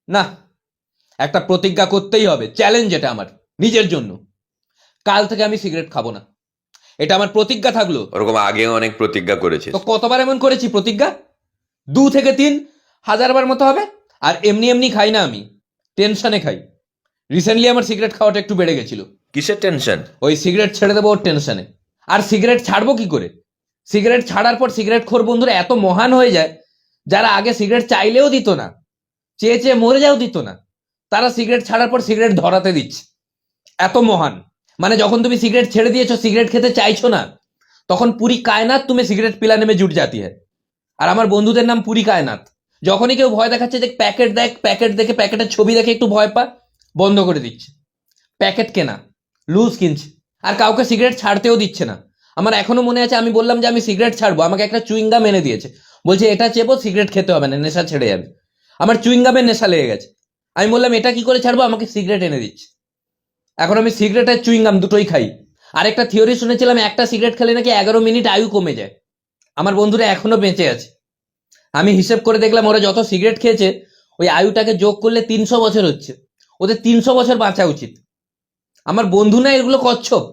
না, একটা প্রতিজ্ঞা করতেই হবে, চ্যালেঞ্জ এটা আমার নিজের জন্য। কাল থেকে আমি সিগারেট খাবো না, এটা আমার প্রতিজ্ঞা থাকলো। ওরকম আগেও অনেক প্রতিজ্ঞা করেছিস। তো কতবার এমন করেছি প্রতিজ্ঞা? 2 থেকে 3 হাজারবার মতো হবে। আর এমনি এমনি খাই না আমি, টেনশনে খাই। রিসেন্টলি আমার সিগারেট খাওয়াটা একটু বেড়ে গেছিল। কিসের টেনশন? ওই সিগারেট ছেড়ে দেবো ওর টেনশনে। আর সিগারেট ছাড়বো কি করে? সিগারেট ছাড়ার পর সিগারেট খোর বন্ধুরা এত মহান হয়ে যায়, যারা আগে সিগারেট চাইলেও দিত না, চেয়ে চেয়ে মরে যাও দিত না, তারা সিগারেট ছাড়ার পর সিগারেট ধরাতে দিচ্ছে। এত মহান। মানে যখন তুমি সিগারেট ছেড়ে দিয়েছো, সিগারেট খেতে চাইছো না, তখন পুরি কায়নাত তুমি সিগারেট পিলানে में जुट जाती है। আর আমার বন্ধুদের নাম পুরি কায়নাত। যখনই কেউ ভয় দেখাচ্ছে যে প্যাকেট দেখ, প্যাকেট দেখে, প্যাকেটের ছবি দেখে একটু ভয় পা, বন্ধ করে দিচ্ছে। প্যাকেট কেনা, লুজ কিনছে, আর কাউকে সিগারেট ছাড়তেও দিচ্ছে না। আমার এখনো মনে আছে, আমি বললাম যে আমি সিগারেট ছাড়বো, আমাকে একটা চুইংগাম এনে দিয়েছে, বলছে এটা চেপো, সিগারেট খেতে হবে না, নেশা ছেড়ে যাবে। আমার চুইংগামের নেশা লেগে গেছে। আমি বললাম এটা কি করে ছাড়বো, আমাকে সিগারেট এনে দিচ্ছে। এখন আমি সিগারেট আর চুইংগাম দুটোই খাই। আরেকটা থিওরি শুনেছিলাম, একটা সিগারেট খেলে নাকি 11 মিনিট আয়ু কমে যায়। আমার বন্ধুরা এখনো বেঁচে আছে। আমি হিসেব করে দেখলাম ওরা যত সিগারেট খেয়েছে, ওই আয়ুটাকে যোগ করলে 300 বছর হচ্ছে। ওদের 300 বছর বাঁচা উচিত। আমার বন্ধু না এগুলো কচ্ছপ।